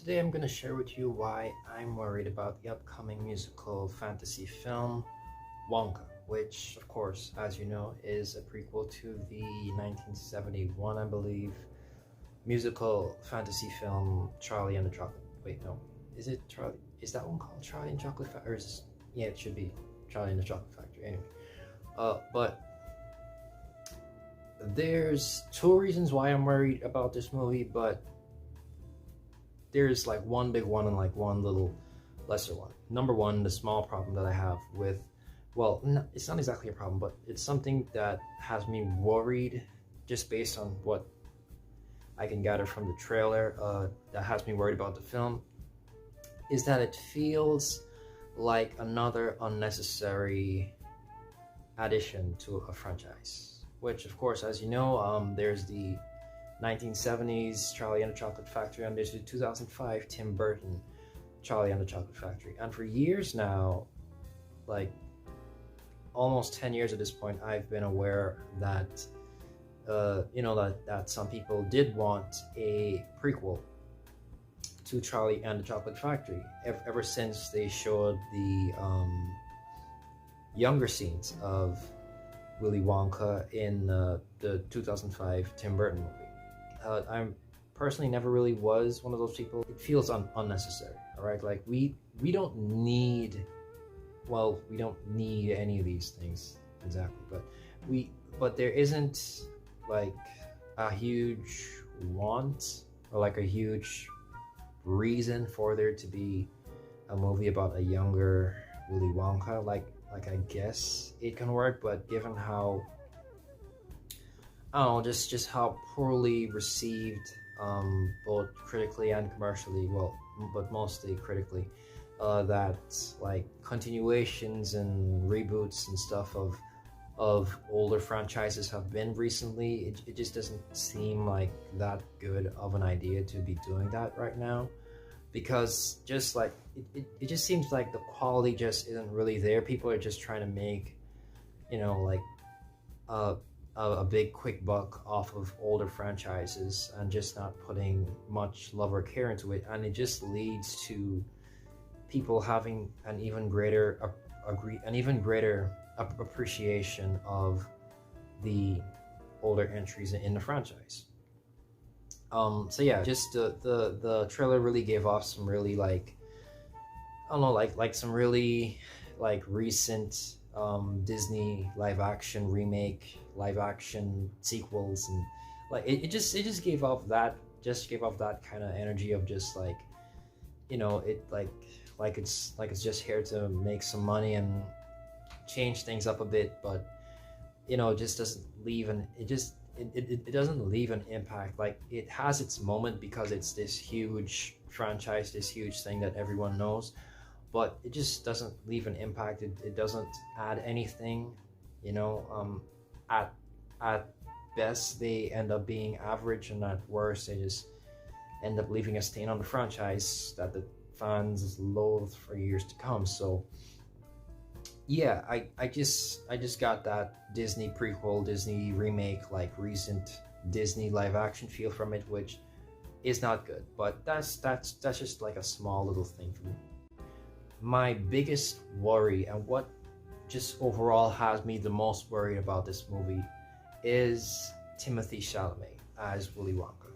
Today I'm going to share with you why I'm worried about the upcoming musical fantasy film Wonka, which of course, as you know, is a prequel to the 1971, I believe, musical fantasy film Charlie and the Chocolate. Wait, no, is it Charlie? Is that one called Charlie and Chocolate Factory? Or is this... Yeah, it should be Charlie and the Chocolate Factory. Anyway, but there's two reasons why I'm worried about this movie, but there's like one big one and like one little lesser one. Number one, the small problem that I have with, well, it's not exactly a problem, but it's something that has me worried just based on what I can gather from the trailer, that has me worried about the film, is that it feels like another unnecessary addition to a franchise. Which, of course, as you know, there's the 1970s Charlie and the Chocolate Factory, and there's the 2005 Tim Burton Charlie and the Chocolate Factory. And for years now, like almost 10 years at this point, I've been aware that that some people did want a prequel to Charlie and the Chocolate Factory ever since they showed the younger scenes of Willy Wonka in the 2005 Tim Burton movie. I personally never really was one of those people. It feels unnecessary, all right? Like we don't need, well, we don't need any of these things exactly, but there isn't like a huge want or like a huge reason for there to be a movie about a younger Willy Wonka. Like I guess it can work, but given how, I don't know, just how poorly received, both critically and commercially, well, but mostly critically, that like continuations and reboots and stuff of older franchises have been recently, it just doesn't seem like that good of an idea to be doing that right now, because just like it just seems like the quality just isn't really there. People are just trying to make, like a big quick buck off of older franchises and just not putting much love or care into it, and it just leads to people having an even greater appreciation of the older entries in the franchise. So yeah, just the trailer really gave off some really like, I don't know, like some really like recent Disney live action remake, live action sequels, and like it just gave off that kind of energy of just like, it like it's just here to make some money and change things up a bit, but it just doesn't leave it doesn't leave an impact. Like it has its moment because it's this huge franchise, this huge thing that everyone knows, but it just doesn't leave an impact. It doesn't add anything, at best they end up being average, and at worst they just end up leaving a stain on the franchise that the fans loathe for years to come. So yeah, I just got that Disney prequel, Disney remake, like recent Disney live action feel from it, which is not good. But that's just like a small little thing for me. My biggest worry, and what just overall has me the most worried about this movie, is Timothée Chalamet as Willy Wonka.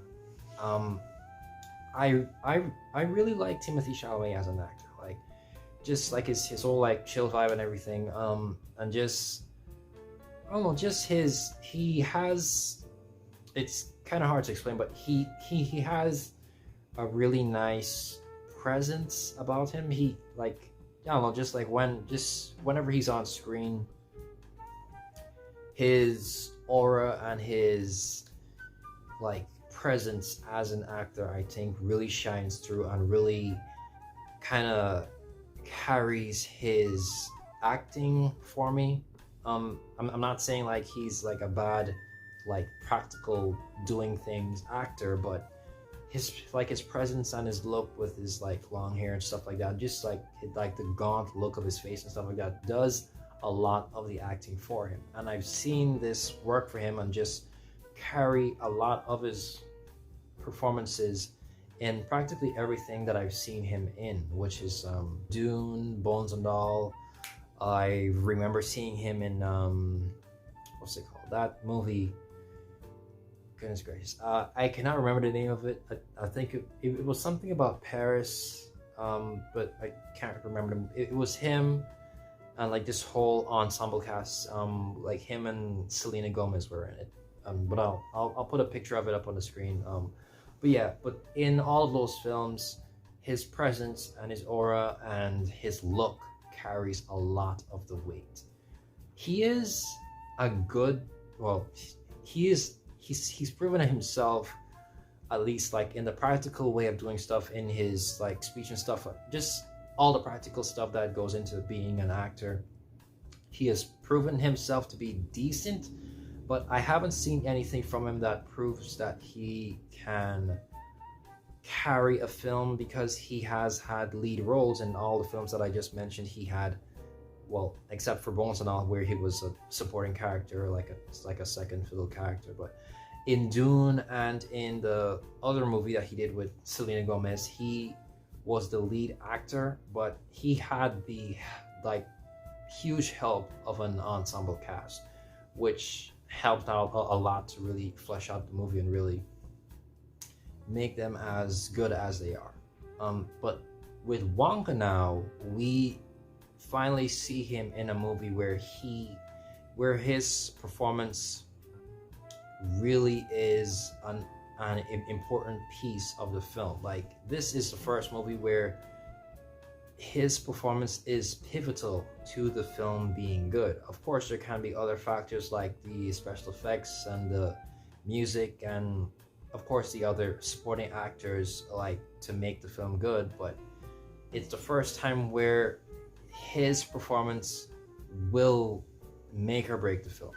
I really like Timothée Chalamet as an actor. Like, just like his whole like chill vibe and everything, and just, I don't know, just he has, it's kind of hard to explain, but he has a really nice presence about him. He, like, I don't know, just like whenever he's on screen, his aura and his like presence as an actor, I think, really shines through and really kind of carries his acting for me. I'm not saying like he's like a bad, like practical doing things actor, but his presence and his look with his like long hair and stuff like that, just like the gaunt look of his face and stuff like that, does a lot of the acting for him. And I've seen this work for him and just carry a lot of his performances in practically everything that I've seen him in, which is Dune, Bones and All. I remember seeing him in what's it called? That movie. Goodness gracious, I cannot remember the name of it. I think it was something about Paris, but I can't remember them. It was him and like this whole ensemble cast, like him and Selena Gomez were in it. But I'll put a picture of it up on the screen. But yeah, but in all of those films, his presence and his aura and his look carries a lot of the weight. He is a good, well, he's proven himself, at least like in the practical way of doing stuff, in his like speech and stuff, just all the practical stuff that goes into being an actor. He has proven himself to be decent, but I haven't seen anything from him that proves that he can carry a film, because he has had lead roles in all the films that I just mentioned. He had, well, except for Bones and All, where he was a supporting character, like a second fiddle character. But in Dune and in the other movie that he did with Selena Gomez, he was the lead actor, but he had the like huge help of an ensemble cast, which helped out a lot to really flesh out the movie and really make them as good as they are. But with Wonka now, we finally see him in a movie where his performance really is an important piece of the film. Like, this is the first movie where his performance is pivotal to the film being good. Of course, there can be other factors like the special effects and the music, and of course the other supporting actors, like, to make the film good, but it's the first time where his performance will make or break the film,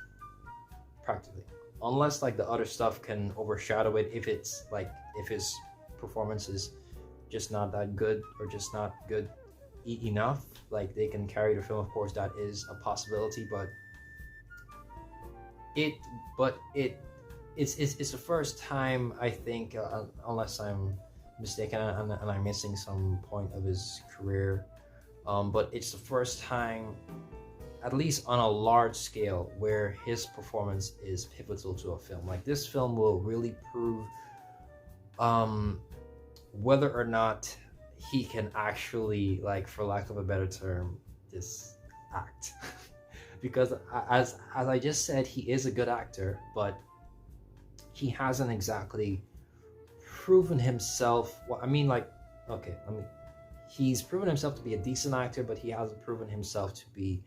practically. Unless like the other stuff can overshadow it, if his performance is just not that good, or just not good enough, like they can carry the film. Of course, that is a possibility, but it's the first time, I think, unless I'm mistaken and I'm missing some point of his career, but it's the first time, at least on a large scale, where his performance is pivotal to a film. Like, this film will really prove whether or not he can actually, like, for lack of a better term, just act. Because as I just said, he is a good actor, but he hasn't exactly proven himself. Well, I mean, like, okay, he's proven himself to be a decent actor, but he hasn't proven himself to be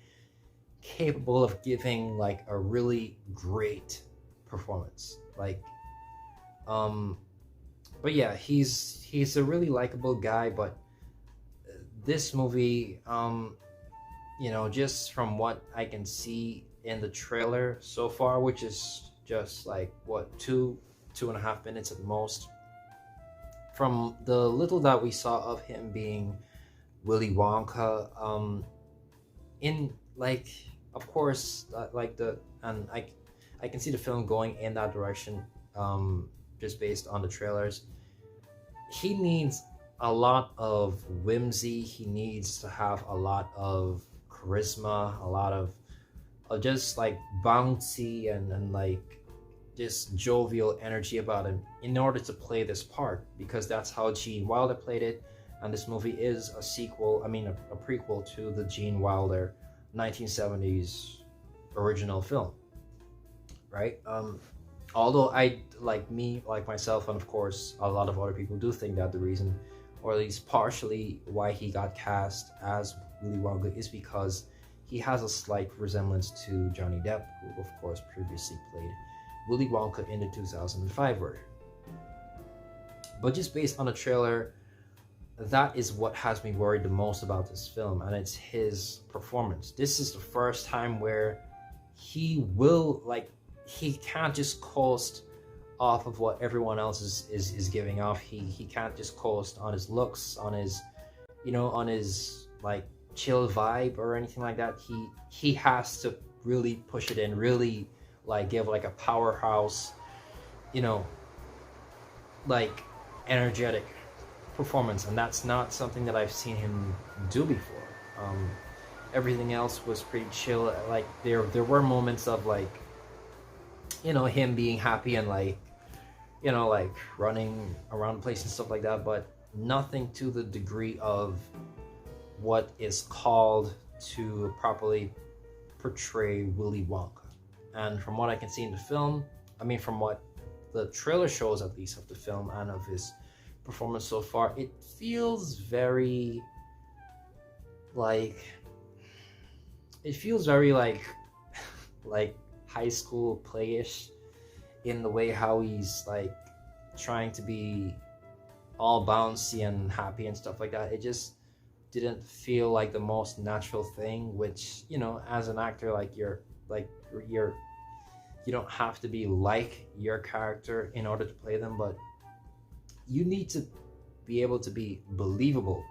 capable of giving like a really great performance. Like, but yeah, he's a really likable guy. But this movie, just from what I can see in the trailer so far, which is just like what, 2.5 minutes at most, from the little that we saw of him being Willy Wonka, in like, of course, and I can see the film going in that direction, just based on the trailers. He needs a lot of whimsy. He needs to have a lot of charisma, a lot of just like bouncy and like this jovial energy about him in order to play this part, because that's how Gene Wilder played it. And this movie is a prequel to the Gene Wilder 1970s original film, right? Although I, like myself, and of course a lot of other people, do think that the reason, or at least partially why he got cast as Willy Wonka, is because he has a slight resemblance to Johnny Depp, who of course previously played Willy Wonka in the 2005 version. But just based on the trailer, that is what has me worried the most about this film, and it's his performance. This is the first time where he can't just coast off of what everyone else is giving off. He can't just coast on his looks, on his like chill vibe or anything like that. He has to really push it in, really like give like a powerhouse, like energetic performance, and that's not something that I've seen him do before. Everything else was pretty chill. Like there were moments of like, you know, him being happy and like, you know, like running around the place and stuff like that, but nothing to the degree of what is called to properly portray Willy Wonka. And from what I can see in the film, I mean, from what the trailer shows at least of the film and of his performance so far, it feels very like like high school playish in the way how he's like trying to be all bouncy and happy and stuff like that. It just didn't feel like the most natural thing, which, you know, as an actor, like you don't have to be like your character in order to play them, but you need to be able to be believable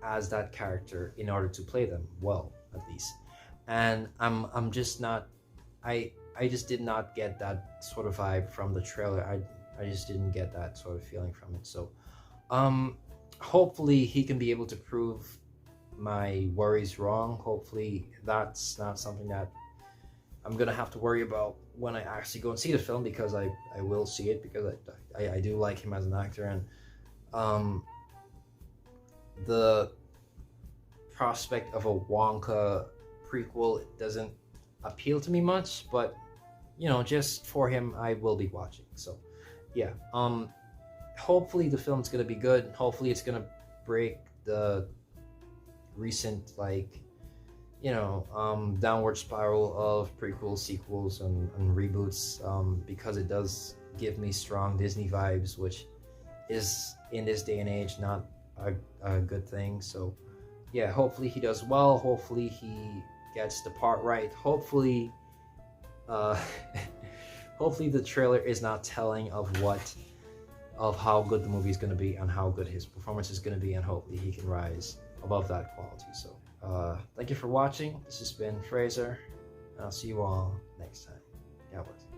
as that character in order to play them well, at least. And I'm just not, I just did not get that sort of vibe from the trailer. I just didn't get that sort of feeling from it. So hopefully he can be able to prove my worries wrong. Hopefully that's not something that I'm gonna have to worry about when I actually go and see the film, because I will see it, because I do like him as an actor. And the prospect of a Wonka prequel, it doesn't appeal to me much, but you know, just for him I will be watching. So yeah, hopefully the film's gonna be good. Hopefully it's gonna break the recent, like, you know, downward spiral of prequels, sequels, and reboots, because it does give me strong Disney vibes, which is in this day and age not a good thing. So yeah, hopefully he does well. Hopefully he gets the part right. Hopefully hopefully the trailer is not telling of how good the movie is going to be and how good his performance is going to be, and hopefully he can rise above that quality. So thank you for watching. This has been Fraser, and I'll see you all next time. God bless.